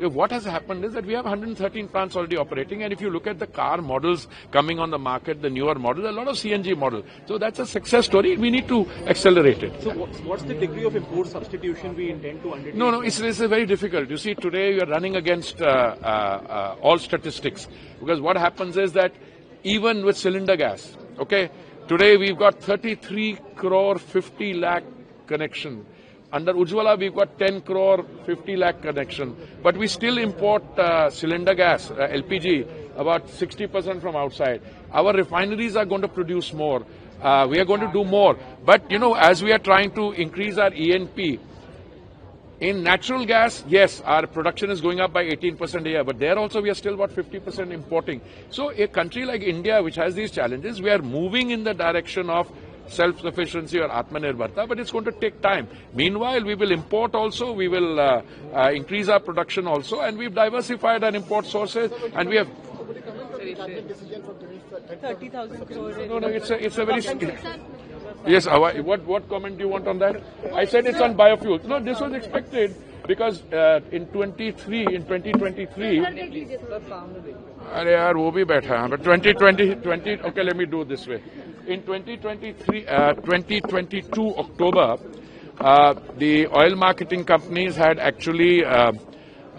what has happened is that we have 113 plants already operating, and if you look at the car models coming on the market, the newer models, a lot of CNG model. So that's a success story. We need to accelerate it. So what's the degree of import substitution we intend to undertake? No, it's very difficult. You see, today we are running against all statistics, because what happens is that even with cylinder gas, okay, today we've got 33 crore 50 lakh connection. Under Ujjwala, we've got 10 crore 50 lakh connection. But we still import cylinder gas, LPG, about 60% from outside. Our refineries are going to produce more. We are going to do more. But, as we are trying to increase our E&P, in natural gas, yes, our production is going up by 18% a year, but there also we are still about 50% importing. So a country like India, which has these challenges, we are moving in the direction of self-sufficiency or Atmanirbharta, but it's going to take time. Meanwhile, we will import also, we will increase our production also, and we've diversified our import sources, and we have... 30,000 crore. No, it's a very... Yes, what comment do you want on that? I said it's on biofuels. No, this was expected because in 2023, अरे यार वो भी बैठा है, but 2020, okay, let me do it this way. In 2022 October, the oil marketing companies had actually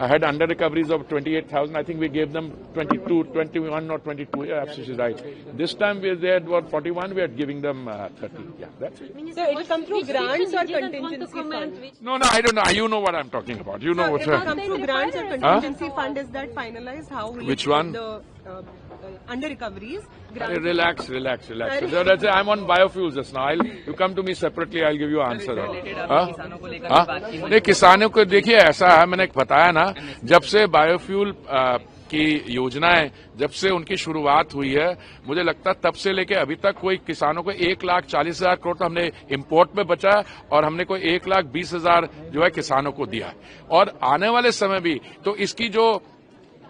had under recoveries of 28,000. I think we gave them 22, 21 or 22. Yeah, absolutely right. This time they had what 41. We are giving them 30. Yeah, that's it. So it will come through grants or contingency fund? No, I don't know. You know what I'm talking about. You know what. It will come through grants or contingency fund. Is that finalized? How will Which it one? The under recoveries. Relax. So that's it. I'm on biofuels just now. You come to me separately. I'll give you an answer. नहीं, किसानों को देखिए ऐसा है, मैंने बताया ना, जब से बायोफ्यूल की योजनाएं जब से उनकी शुरुआत हुई है, मुझे लगता है तब से लेके अभी तक कोई किसानों को 1,40,000 करोड़ तो हमने इंपोर्ट में बचा और हमने कोई 1,20,000 जो है किसानों को दिया है, और आने वाले समय भी। तो इसकी जो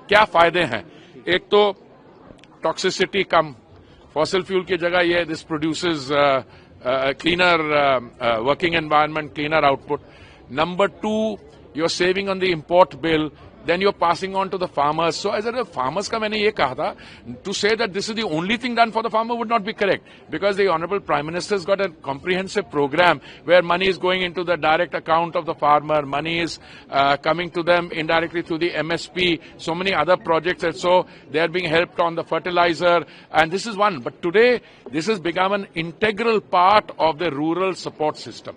क्या फायदे हैं, एक तो टॉक्सिसिटी कम, फॉसिल फ्यूल की जगह ये this produces cleaner working environment, cleaner output. Number 2, you're saving on the import bill. Then you're passing on to the farmers. So as a farmers का मैंने ये कहा था, to say that this is the only thing done for the farmer would not be correct, because the Honorable Prime Minister has got a comprehensive program where money is going into the direct account of the farmer, money is coming to them indirectly through the MSP, so many other projects, and so they are being helped on the fertilizer, and this is one. But today, this has become an integral part of the rural support system.